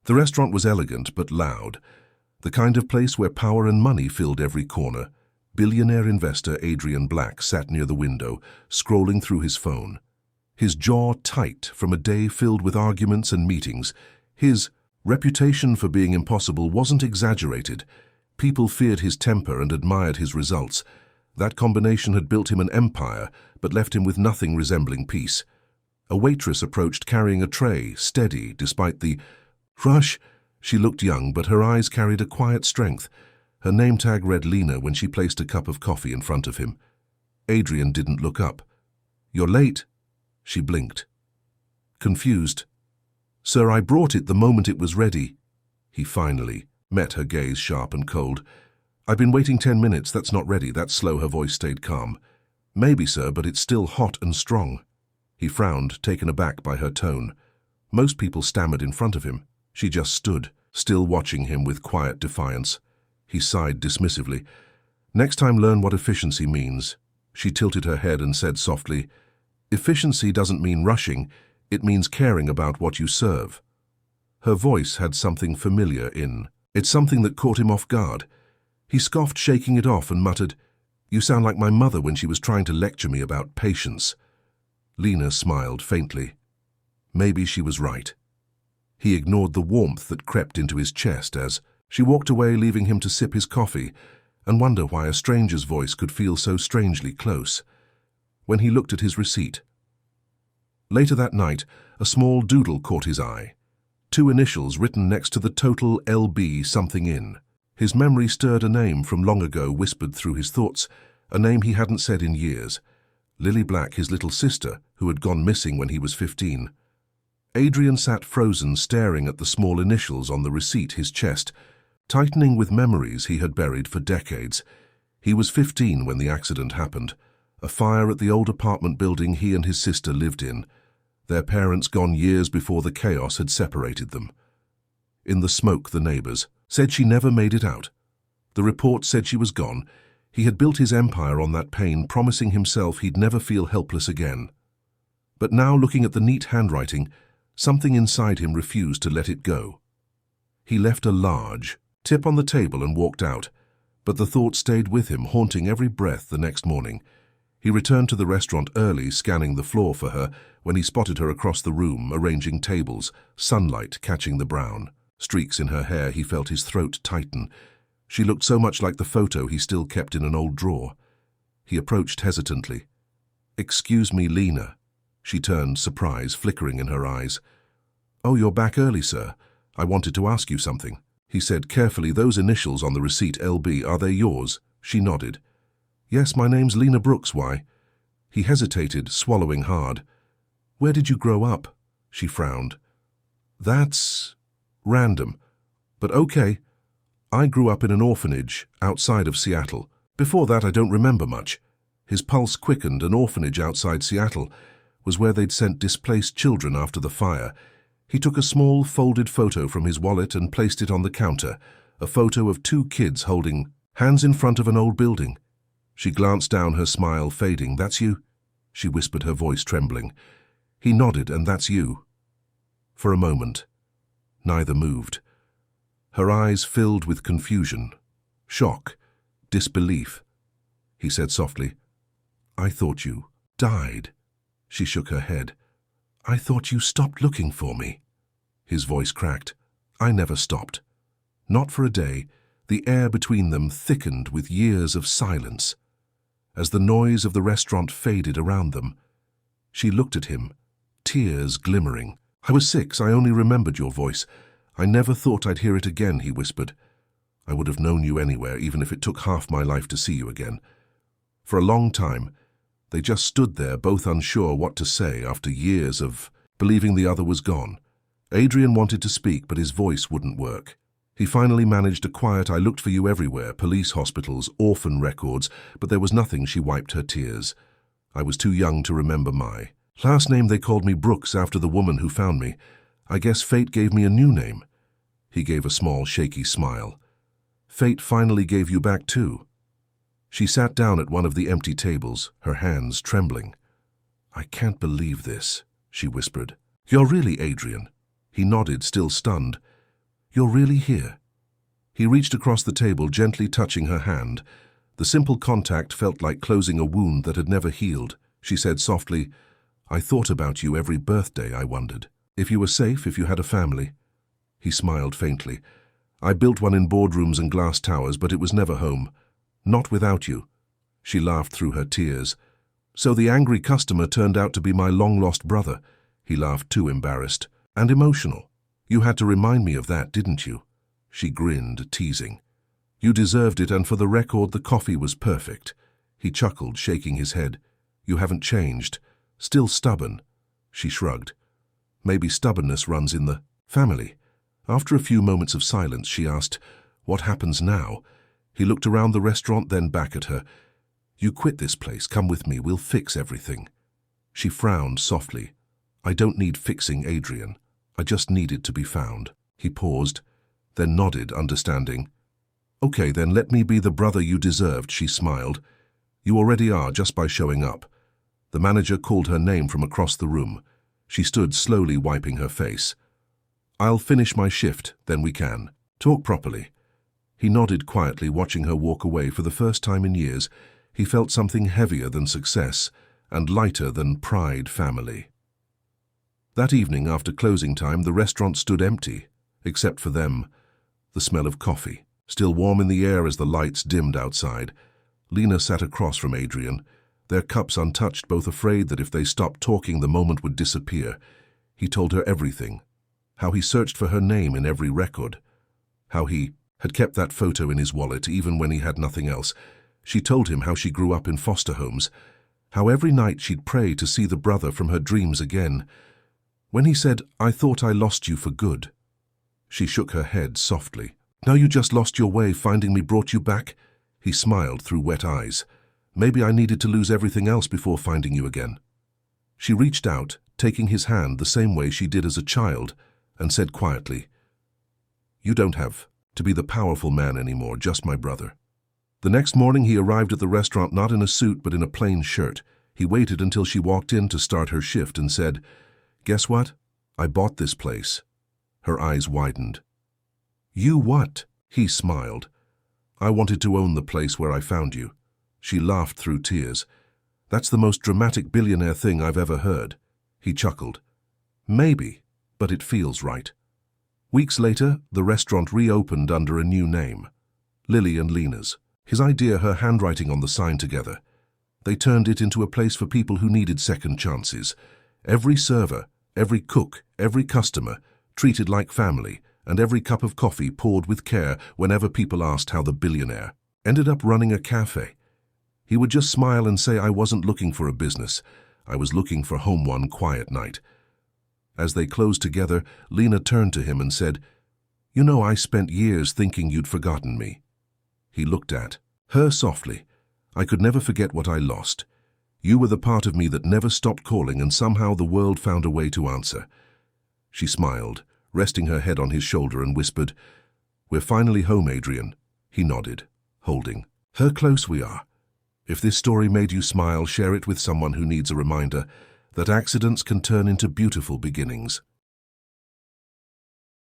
The restaurant was elegant but loud, the kind of place where power and money filled every corner. Billionaire investor Adrian Black sat near the window, scrolling through his phone. His jaw tight from a day filled with arguments and meetings. His reputation for being impossible wasn't exaggerated. People feared his temper and admired his results. That combination had built him an empire, but left him with nothing resembling peace. A waitress approached carrying a tray, steady despite the rush. She looked young, but her eyes carried a quiet strength. Her name tag read Lena when she placed a cup of coffee in front of him. Adrian didn't look up. "You're late." She blinked. Confused. "Sir, I brought it the moment it was ready." He finally met her gaze, sharp and cold. "I've been waiting 10 minutes. That's not ready." That slow, her voice stayed calm. "Maybe, sir, but it's still hot and strong." He frowned, taken aback by her tone. Most people stammered in front of him. She just stood, still watching him with quiet defiance. He sighed dismissively. "Next time learn what efficiency means." She tilted her head and said softly, "Efficiency doesn't mean rushing, it means caring about what you serve." Her voice had something familiar in. It's something that caught him off guard. He scoffed, shaking it off, and muttered, "You sound like my mother when she was trying to lecture me about patience." Lena smiled faintly. Maybe she was right. He ignored the warmth that crept into his chest as she walked away, leaving him to sip his coffee and wonder why a stranger's voice could feel so strangely close. When he looked at his receipt. Later that night, a small doodle caught his eye. 2 initials written next to the total LB something in. His memory stirred. A name from long ago whispered through his thoughts, a name he hadn't said in years. Lily Black, his little sister, who had gone missing when he was 15. Adrian sat frozen, staring at the small initials on the receipt, his chest tightening with memories he had buried for decades. He was 15 when the accident happened. A fire at the old apartment building he and his sister lived in. Their parents gone years before the chaos had separated them. In the smoke, the neighbors said she never made it out. The report said she was gone. He had built his empire on that pain, promising himself he'd never feel helpless again. But now, looking at the neat handwriting, something inside him refused to let it go. He left a large tip on the table and walked out, but the thought stayed with him, haunting every breath the next morning. He returned to the restaurant early, scanning the floor for her, when he spotted her across the room, arranging tables, sunlight catching the brown streaks in her hair. He felt his throat tighten. She looked so much like the photo he still kept in an old drawer. He approached hesitantly. "Excuse me, Lena." She turned, surprise flickering in her eyes. "Oh, you're back early, sir. I wanted to ask you something." He said carefully, "Those initials on the receipt, LB, are they yours?" She nodded. "Yes, my name's Lena Brooks. Why?" He hesitated, swallowing hard. "Where did you grow up?" She frowned. "That's random, but okay. I grew up in an orphanage outside of Seattle. Before that, I don't remember much." His pulse quickened. An orphanage outside Seattle was where they'd sent displaced children after the fire. He took a small, folded photo from his wallet and placed it on the counter, a photo of 2 kids holding hands in front of an old building. She glanced down, her smile fading. "That's you?" she whispered, her voice trembling. He nodded. "And that's you?" For a moment, neither moved. Her eyes filled with confusion, shock, disbelief. He said softly, "I thought you died." She shook her head. "I thought you stopped looking for me." His voice cracked. "I never stopped. Not for a day." The air between them thickened with years of silence. As the noise of the restaurant faded around them, she looked at him, tears glimmering. "I was 6. I only remembered your voice. I never thought I'd hear it again," he whispered. "I would have known you anywhere, even if it took half my life to see you again." For a long time, they just stood there, both unsure what to say after years of believing the other was gone. Adrian wanted to speak, but his voice wouldn't work. He finally managed a quiet, "I looked for you everywhere, police, hospitals, orphan records, but there was nothing." She wiped her tears. "I was too young to remember my last name. They called me Brooks after the woman who found me. I guess fate gave me a new name." He gave a small, shaky smile. "Fate finally gave you back too." She sat down at one of the empty tables, her hands trembling. "I can't believe this," she whispered. "You're really Adrian?" He nodded, still stunned. You're really here." He reached across the table, gently touching her hand. The simple contact felt like closing a wound that had never healed. She said softly, "I thought about you every birthday. I wondered if you were safe, if you had a family." He smiled faintly. "I built one in boardrooms and glass towers, but it was never home. Not without you." She laughed through her tears. "So the angry customer turned out to be my long-lost brother." He laughed, too embarrassed and emotional. "You had to remind me of that, didn't you?" She grinned, teasing. "You deserved it, and for the record, the coffee was perfect." He chuckled, shaking his head. "You haven't changed. Still stubborn." She shrugged. "Maybe stubbornness runs in the family." After a few moments of silence, she asked, "What happens now?" He looked around the restaurant, then back at her. "You quit this place. Come with me. We'll fix everything." She frowned softly. "I don't need fixing, Adrian. I just needed to be found." He paused, then nodded, understanding. "Okay, then let me be the brother you deserved," she smiled. "You already are, just by showing up." The manager called her name from across the room. She stood slowly, wiping her face. "I'll finish my shift, then we can talk properly." He nodded quietly, watching her walk away. For the first time in years, he felt something heavier than success and lighter than pride. Family. That evening, after closing time, the restaurant stood empty, except for them. The smell of coffee, still warm in the air as the lights dimmed outside. Lena sat across from Adrian, their cups untouched, both afraid that if they stopped talking, the moment would disappear. He told her everything. How he searched for her name in every record. How he had kept that photo in his wallet even when he had nothing else. She told him how she grew up in foster homes. How every night she'd pray to see the brother from her dreams again. When he said, "I thought I lost you for good," she shook her head softly. "Now you just lost your way. Finding me brought you back." He smiled through wet eyes. "Maybe I needed to lose everything else before finding you again." She reached out, taking his hand the same way she did as a child, and said quietly, "You don't have to be the powerful man anymore, just my brother." The next morning he arrived at the restaurant not in a suit but in a plain shirt. He waited until she walked in to start her shift and said, "Guess what? I bought this place." Her eyes widened. "You what?" He smiled. "I wanted to own the place where I found you." She laughed through tears. "That's the most dramatic billionaire thing I've ever heard." He chuckled. "Maybe, but it feels right." Weeks later, the restaurant reopened under a new name, Lily and Lena's. His idea, her handwriting on the sign together. They turned it into a place for people who needed second chances. Every server, every cook, every customer, treated like family, and every cup of coffee poured with care whenever people asked how the billionaire ended up running a cafe. He would just smile and say, "I wasn't looking for a business. I was looking for home one quiet night." As they closed together, Lena turned to him and said, "You know, I spent years thinking you'd forgotten me." He looked at her softly. "I could never forget what I lost. You were the part of me that never stopped calling, and somehow the world found a way to answer." She smiled, resting her head on his shoulder, and whispered, "We're finally home, Adrian." He nodded, holding her close. "We are." If this story made you smile, share it with someone who needs a reminder that accidents can turn into beautiful beginnings.